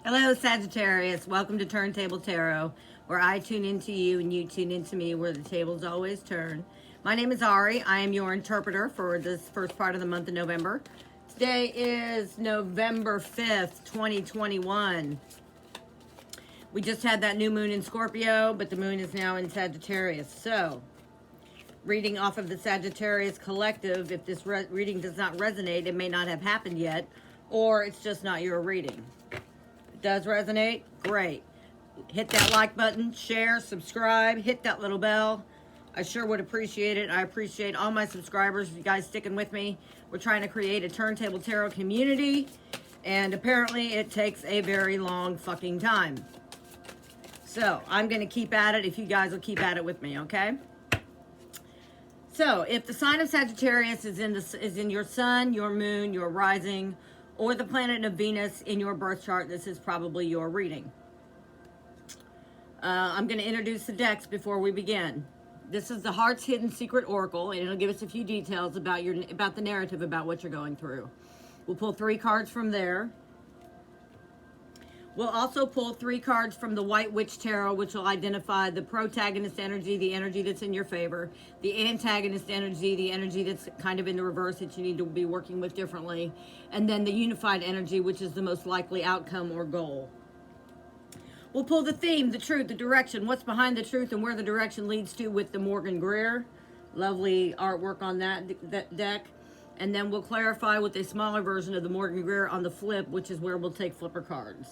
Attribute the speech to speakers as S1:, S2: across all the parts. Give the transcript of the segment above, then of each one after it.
S1: Hello, Sagittarius. Welcome to Turntable Tarot, where I tune into you and you tune into me, where the tables always turn. My name is Ari. I am your interpreter for this first part of the month of November. Today is November 5th, 2021. We just had that new moon in Scorpio, but the moon is now in Sagittarius. So, reading off of the Sagittarius collective, if this reading does not resonate, it may not have happened yet, or it's just not your reading. Does resonate? Great. Hit that like button, share, subscribe, hit that little bell. I sure would appreciate it. I appreciate all my subscribers, you guys sticking with me. We're trying to create a Turntable Tarot community, and apparently it takes a very long fucking time. So I'm going to keep at it if you guys will keep at it with me, okay? So if the sign of Sagittarius is in your sun, your moon, your rising, or the planet of Venus in your birth chart, this is probably your reading. I'm going to introduce the decks before we begin. This is the Heart's Hidden Secret Oracle, and it'll give us a few details about the narrative about what you're going through. We'll pull 3 cards from there. We'll also pull 3 cards from the White Witch Tarot, which will identify the protagonist energy, the energy that's in your favor, the antagonist energy, the energy that's kind of in the reverse that you need to be working with differently, and then the unified energy, which is the most likely outcome or goal. We'll pull the theme, the truth, the direction, what's behind the truth and where the direction leads to with the Morgan Greer. Lovely artwork on that deck. And then we'll clarify with a smaller version of the Morgan Greer on the flip, which is where we'll take flipper cards.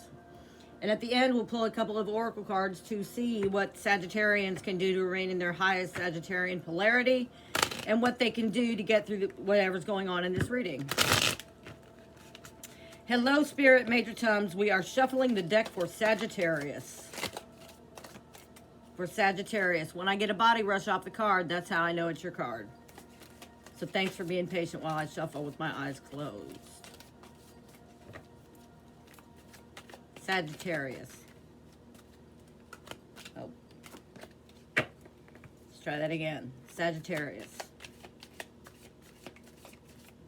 S1: And at the end, we'll pull a couple of oracle cards to see what Sagittarians can do to remain in their highest Sagittarian polarity and what they can do to get through whatever's going on in this reading. Hello, Spirit Major Tums. We are shuffling the deck for Sagittarius. For Sagittarius. When I get a body rush off the card, that's how I know it's your card. So thanks for being patient while I shuffle with my eyes closed. Sagittarius. Oh. Let's try that again. Sagittarius.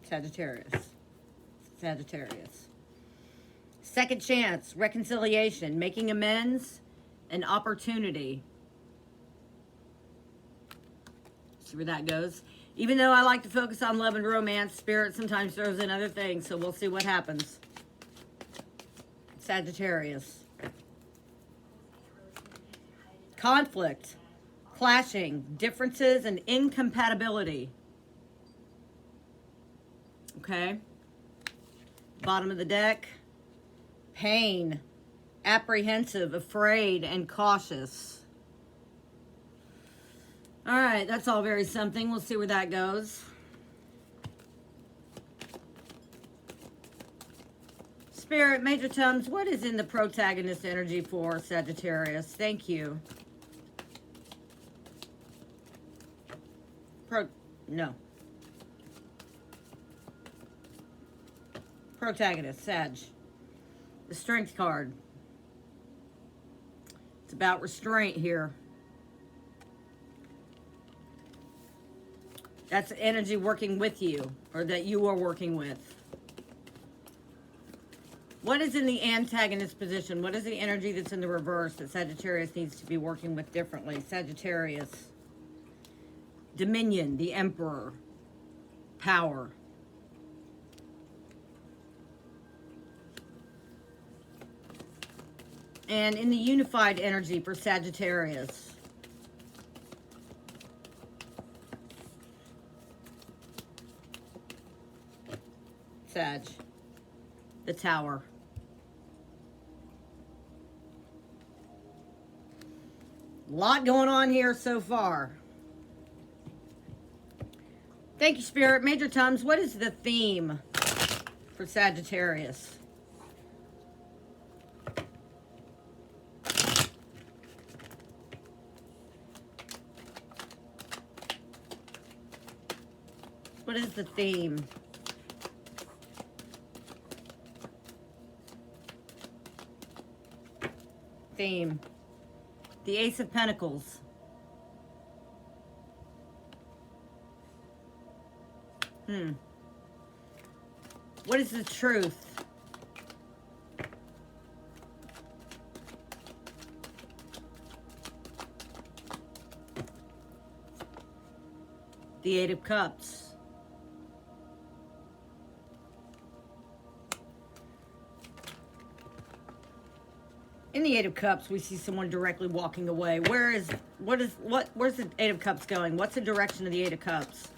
S1: Sagittarius. Sagittarius. Second chance, reconciliation, making amends, an opportunity. See where that goes. Even though I like to focus on love and romance, Spirit sometimes throws in other things, so we'll see what happens. Sagittarius. Conflict, clashing, differences, and incompatibility. Okay. Bottom of the deck. Pain, apprehensive, afraid, and cautious. All right, that's all very something. We'll see where that goes. Spirit, Major Tums, what is in the protagonist energy for Sagittarius? Thank you. No. Protagonist, Sag. The Strength card. It's about restraint here. That's energy working with you, or that you are working with. What is in the antagonist position? What is the energy that's in the reverse that Sagittarius needs to be working with differently? Sagittarius. Dominion, the Emperor. Power. And in the unified energy for Sagittarius. Sag. The Tower. A lot going on here so far. Thank you, Spirit. Major Tums, what is the theme for Sagittarius? What is the theme? Theme. The Ace of Pentacles. What is the truth? The Eight of Cups. In the Eight of Cups, we see someone directly walking away. Where's the Eight of Cups going? What's the direction of the Eight of Cups?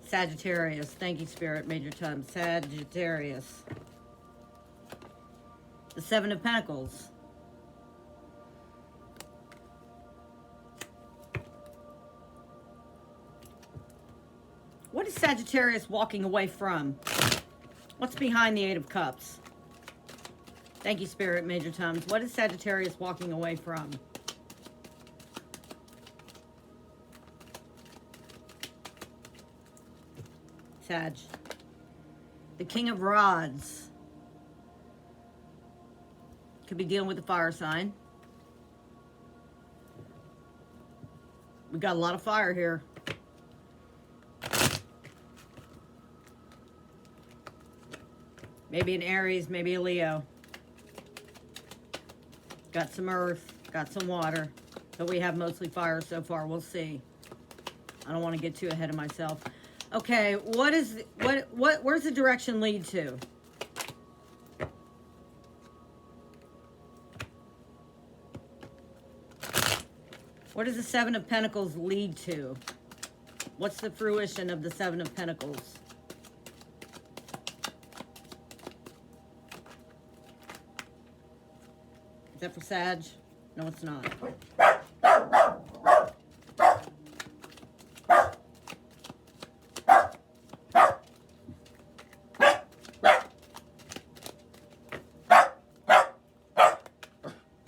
S1: Sagittarius. Thank you, Spirit. Major time. Sagittarius. The Seven of Pentacles. What is Sagittarius walking away from? What's behind the Eight of Cups? Thank you, Spirit. Major times. What is Sagittarius walking away from? Sag. The King of Rods. Could be dealing with a fire sign. We got a lot of fire here. Maybe an Aries, maybe a Leo. Got some earth, got some water, but we have mostly fire so far. We'll see. I don't want to get too ahead of myself. Okay, where's the direction lead to? What does the Seven of Pentacles lead to? What's the fruition of the Seven of Pentacles? Is that for Sag? No, it's not.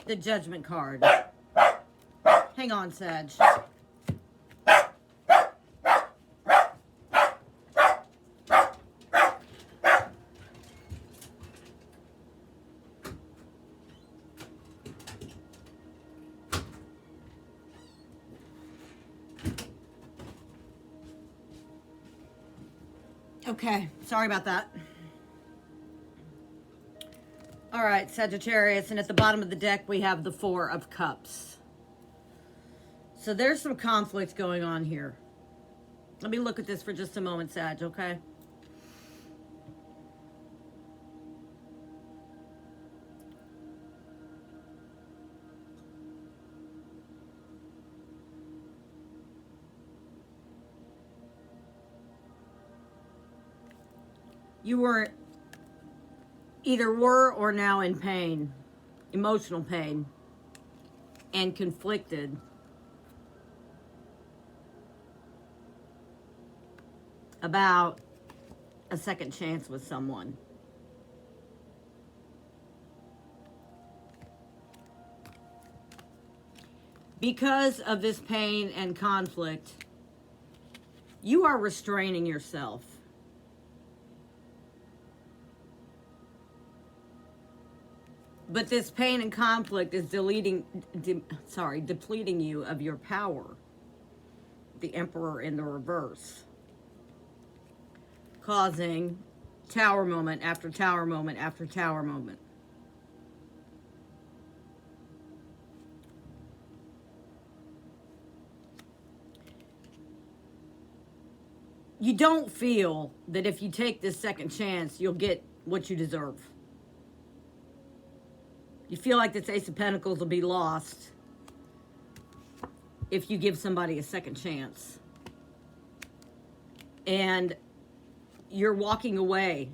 S1: The Judgment card. Hang on, Sag. Okay, sorry about that. All right, Sagittarius, and at the bottom of the deck, we have the Four of Cups. So there's some conflict going on here. Let me look at this for just a moment, Sag, okay? You were either or now in pain, emotional pain, and conflicted about a second chance with someone. Because of this pain and conflict, you are restraining yourself. But this pain and conflict is depleting you of your power. The Emperor in the reverse. Causing tower moment after tower moment after tower moment. You don't feel that if you take this second chance, you'll get what you deserve. You feel like this Ace of Pentacles will be lost if you give somebody a second chance. And you're walking away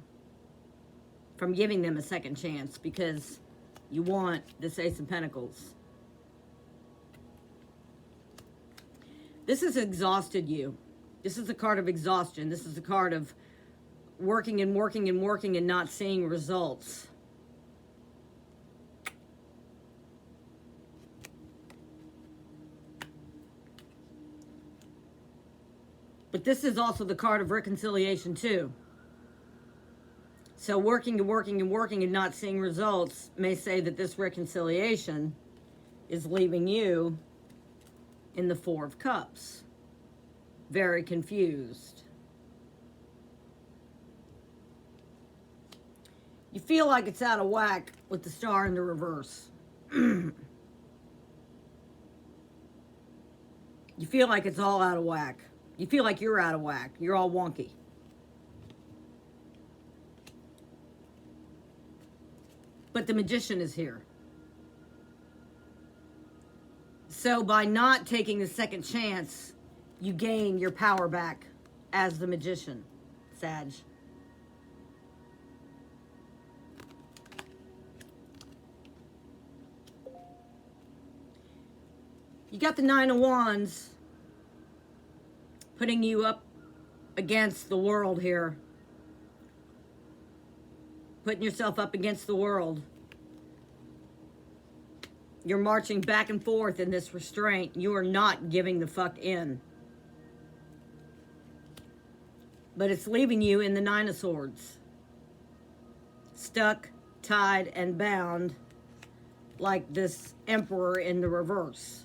S1: from giving them a second chance because you want this Ace of Pentacles. This has exhausted you. This is a card of exhaustion. This is a card of working and working and working and not seeing results. But this is also the card of reconciliation too. So working and working and working and not seeing results may say that this reconciliation is leaving you in the Four of Cups. Very confused. You feel like it's out of whack with the Star in the reverse. You feel like it's all out of whack. You feel like you're out of whack. You're all wonky. But the Magician is here. So by not taking the second chance, you gain your power back as the Magician, Sag. You got the Nine of Wands putting you up against the world here. Putting yourself up against the world. You're marching back and forth in this restraint. You are not giving the fuck in. But it's leaving you in the Nine of Swords. Stuck, tied, and bound like this Emperor in the reverse.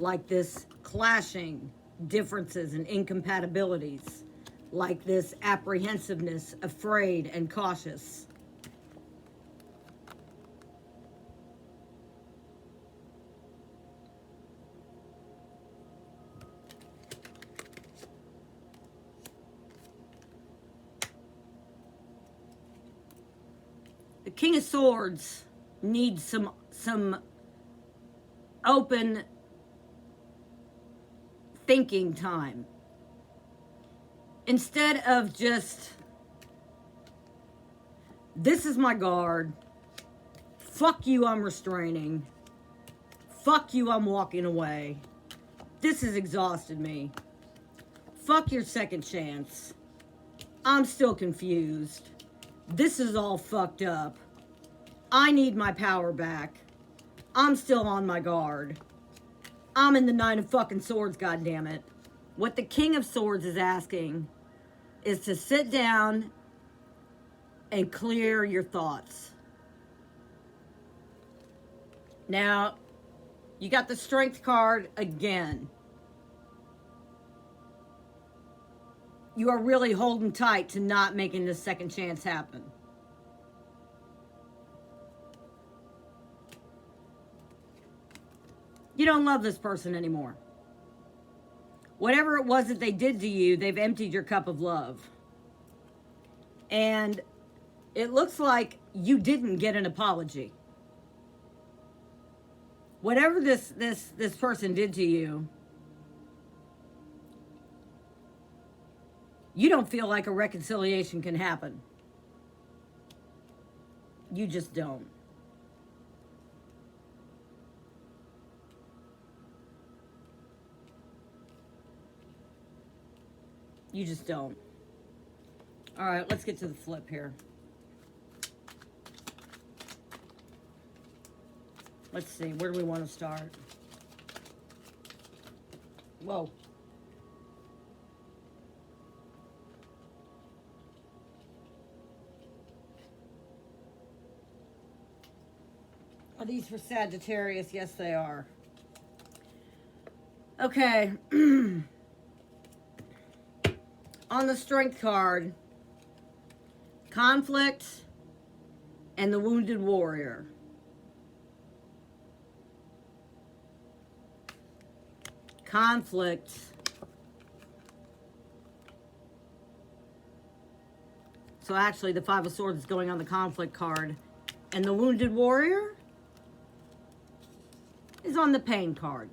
S1: Like this clashing differences and incompatibilities. Like this apprehensiveness, afraid and cautious. The King of Swords needs some open thinking time. Instead of just, this is my guard, fuck you, I'm restraining, fuck you, I'm walking away, this has exhausted me, fuck your second chance, I'm still confused, this is all fucked up, I need my power back, I'm still on my guard, I'm in the Nine of fucking Swords, goddammit. What the King of Swords is asking is to sit down and clear your thoughts. Now, you got the Strength card again. You are really holding tight to not making this second chance happen. You don't love this person anymore. Whatever it was that they did to you, they've emptied your cup of love. And it looks like you didn't get an apology. Whatever this person did to you, you don't feel like a reconciliation can happen. You just don't. You just don't. All right, let's get to the flip here. Let's see, where do we want to start? Whoa. Are these for Sagittarius? Yes, they are. Okay. On the Strength card, conflict and the Wounded Warrior. Conflict so actually the Five of Swords is going on the conflict card, and the Wounded Warrior is on the pain card.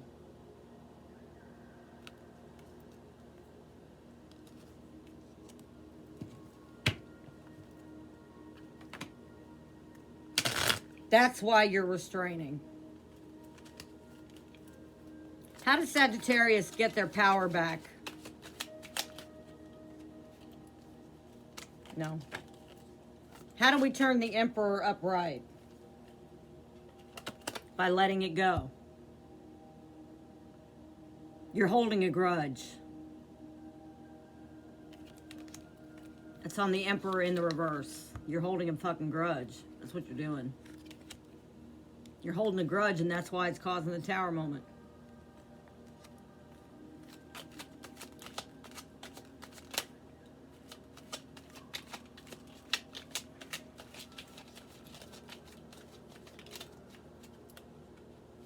S1: That's why you're restraining. How does Sagittarius get their power back? No. How do we turn the Emperor upright? By letting it go. You're holding a grudge. It's on the Emperor in the reverse. You're holding a fucking grudge. That's what you're doing. You're holding a grudge, and that's why it's causing the Tower moment.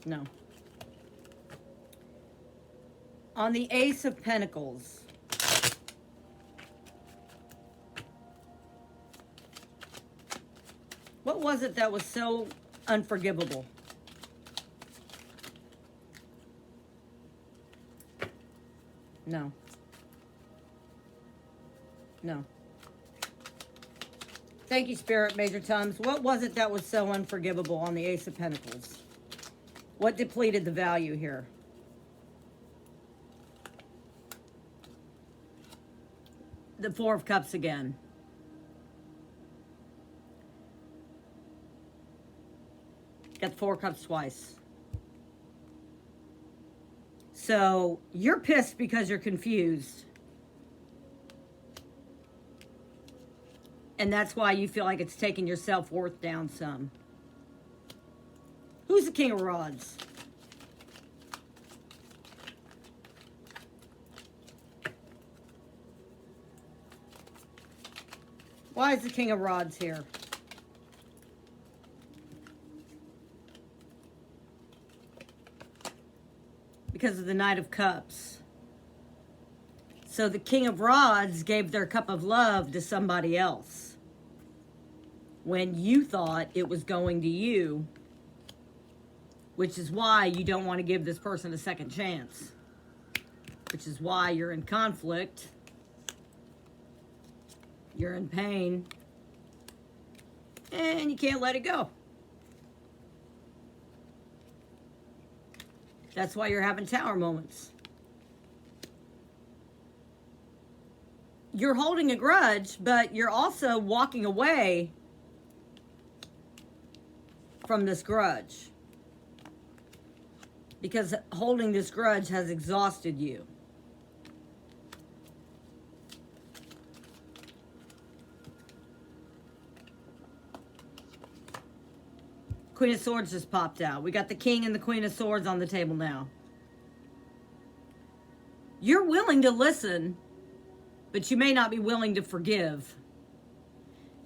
S1: No. On the Ace of Pentacles, what was it that was so unforgivable? No. No. Thank you, Spirit, Major Tums. What was it that was so unforgivable on the Ace of Pentacles? What depleted the value here? The Four of Cups again. Got the Four of Cups twice. So you're pissed because you're confused. And that's why you feel like it's taking your self-worth down some. Who's the King of Rods? Why is the King of Rods here? Because of the Knight of Cups. So the King of Rods gave their cup of love to somebody else when you thought it was going to you, which is why you don't want to give this person a second chance, which is why you're in conflict, you're in pain, and you can't let it go. That's why you're having tower moments. You're holding a grudge, but you're also walking away from this grudge because holding this grudge has exhausted you. Queen of Swords just popped out. We got the King and the Queen of Swords on the table now. You're willing to listen, but you may not be willing to forgive.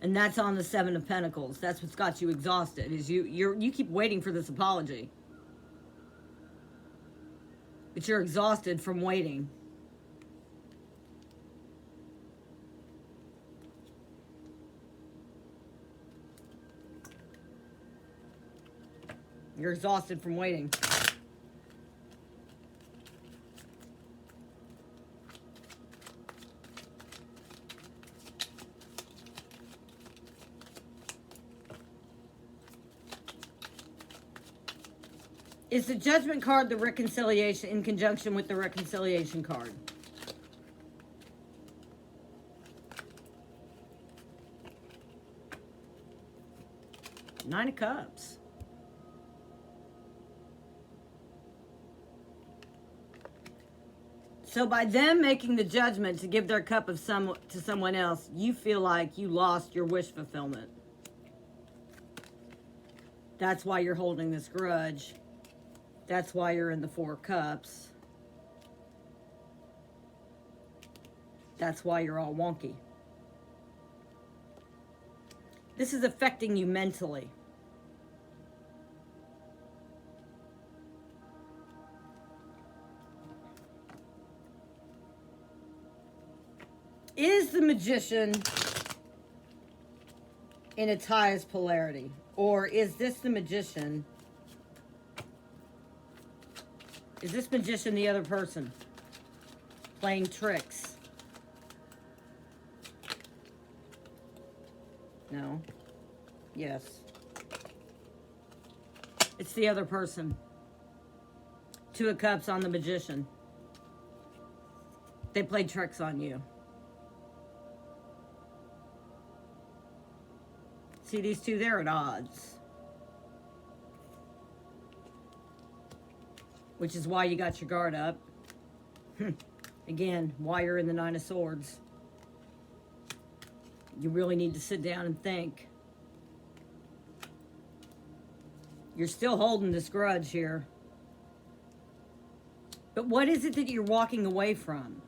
S1: And that's on the Seven of Pentacles. That's what's got you exhausted, is you keep waiting for this apology. But you're exhausted from waiting. You're exhausted from waiting. Is the Judgment card the reconciliation in conjunction with the reconciliation card? Nine of Cups. So by them making the judgment to give their cup of to someone else, you feel like you lost your wish fulfillment. That's why you're holding this grudge. That's why you're in the Four of Cups. That's why you're all wonky. This is affecting you mentally. Is the Magician in its highest polarity? Or is this the Magician? Is this Magician the other person? Playing tricks? No. Yes. It's the other person. Two of Cups on the Magician. They played tricks on you. See, these two, they're at odds. Which is why you got your guard up. Again, why you're in the Nine of Swords. You really need to sit down and think. You're still holding this grudge here. But what is it that you're walking away from?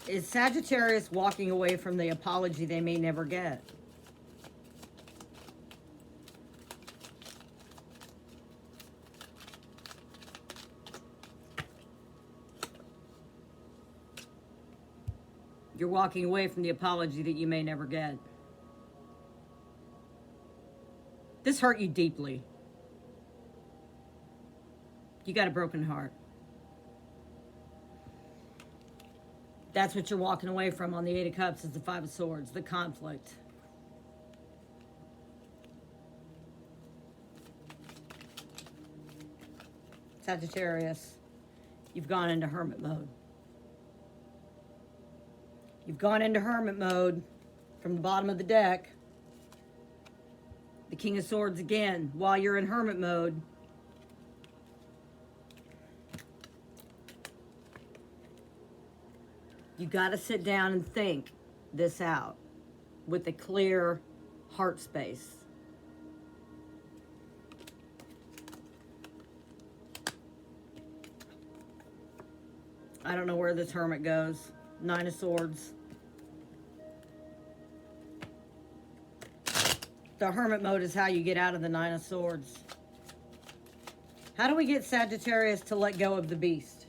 S1: Is Sagittarius walking away from the apology they may never get? You're walking away from the apology that you may never get. This hurt you deeply. You got a broken heart. That's what you're walking away from on the Eight of Cups is the Five of Swords, the conflict. Sagittarius, you've gone into hermit mode. You've gone into hermit mode from the bottom of the deck. The King of Swords again, while you're in hermit mode. You got to sit down and think this out with a clear heart space. I don't know where this hermit goes. Nine of Swords. The hermit mode is how you get out of the Nine of Swords. How do we get Sagittarius to let go of the beast?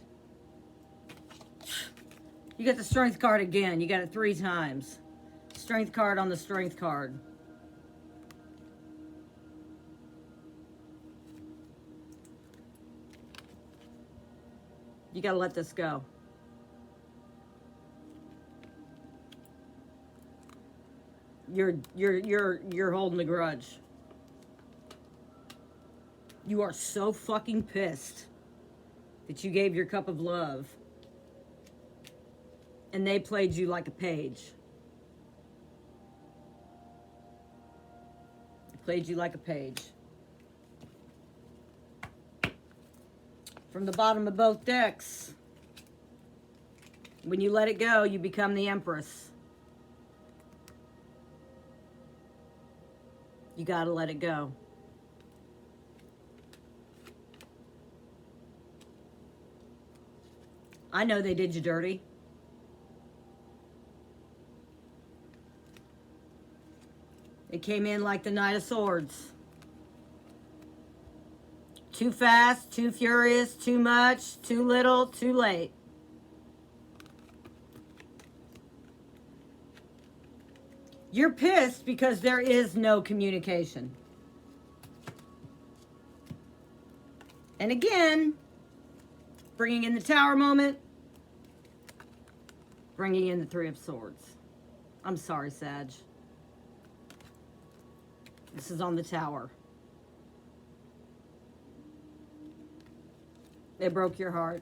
S1: You get the Strength card again. You got it 3 times. Strength card on the Strength card. You got to let this go. You're holding a grudge. You are so fucking pissed that you gave your cup of love and they played you like a page. They played you like a page. From the bottom of both decks, when you let it go, you become the Empress. You gotta let it go. I know they did you dirty. It came in like the Knight of Swords. Too fast, too furious, too much, too little, too late. You're pissed because there is no communication. And again, bringing in the Tower moment, bringing in the Three of Swords. I'm sorry, Sag. This is on the Tower. It broke your heart.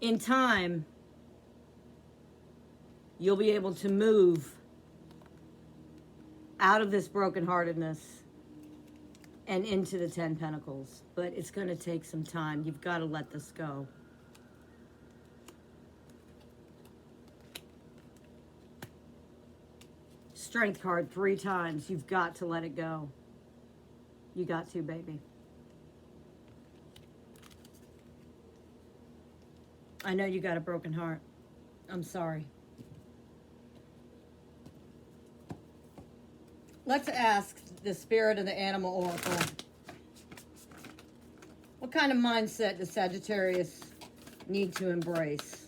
S1: In time, you'll be able to move out of this brokenheartedness and into the 10 Pentacles. But it's going to take some time. You've got to let this go. Strength card 3 times. You've got to let it go. You got to, baby. I know you got a broken heart. I'm sorry. Let's ask the spirit of the animal oracle. What kind of mindset does Sagittarius need to embrace?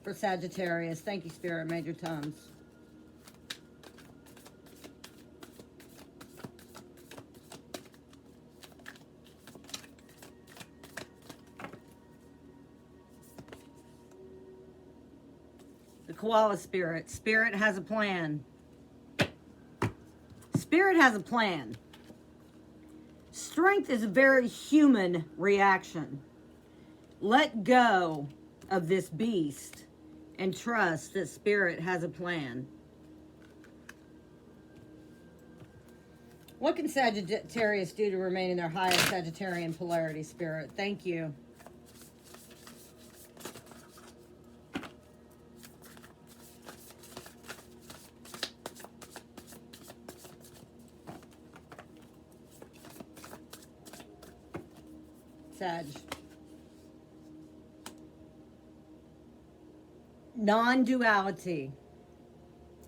S1: For Sagittarius, thank you, Spirit, Major Tums. The Koala Spirit. Spirit has a plan. Spirit has a plan. Strength is a very human reaction. Let go of this beast and trust that Spirit has a plan. What can Sagittarius do to remain in their highest Sagittarian polarity, Spirit? Thank you. Sag. Non-duality.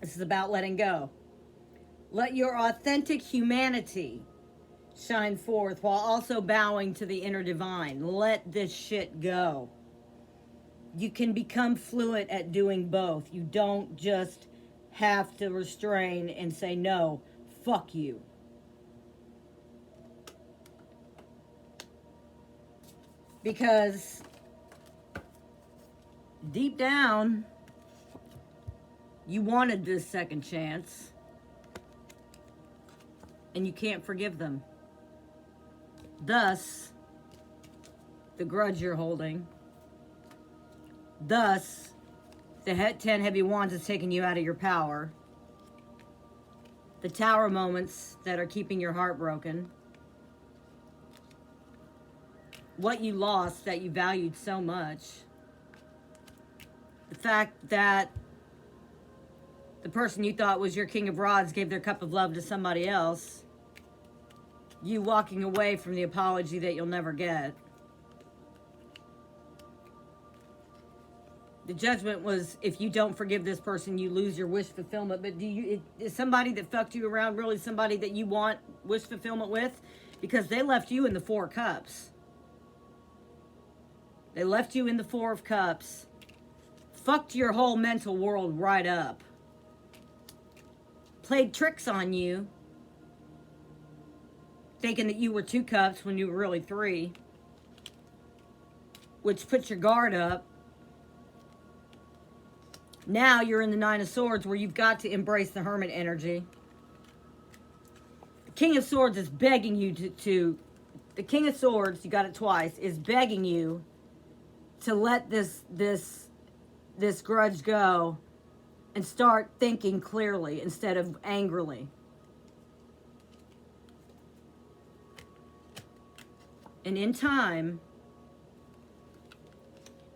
S1: This is about letting go. Let your authentic humanity shine forth while also bowing to the inner divine. Let this shit go. you can become fluent at doing both. You don't just have to restrain and say, no, fuck you. Because deep down, you wanted this second chance, and you can't forgive them. Thus, the grudge you're holding. Thus, the 10 heavy wands is taking you out of your power. The tower moments that are keeping your heart broken. What you lost that you valued so much. The fact that the person you thought was your king of rods gave their cup of love to somebody else. You walking away from the apology that you'll never get. The judgment was, if you don't forgive this person, you lose your wish fulfillment. But is somebody that fucked you around really somebody that you want wish fulfillment with? Because they left you in the 4 cups. They left you in the 4 of cups. Fucked your whole mental world right up. Played tricks on you. Thinking that you were 2 cups when you were really 3. Which puts your guard up. Now you're in the 9 of Swords where you've got to embrace the Hermit energy. The King of Swords is begging you to the King of Swords, you got it twice, is begging you to let this grudge go and start thinking clearly instead of angrily. And in time,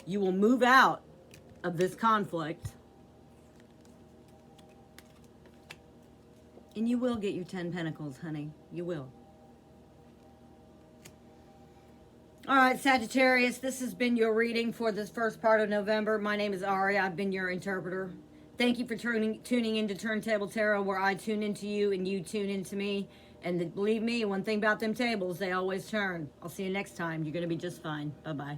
S1: you will move out of this conflict. And you will get your 10 Pentacles, honey. You will. All right, Sagittarius, this has been your reading for this first part of November. My name is Ari. I've been your interpreter. Thank you for tuning into Turntable Tarot, where I tune into you and you tune into me. And believe me, one thing about them tables, they always turn. I'll see you next time. You're going to be just fine. Bye-bye.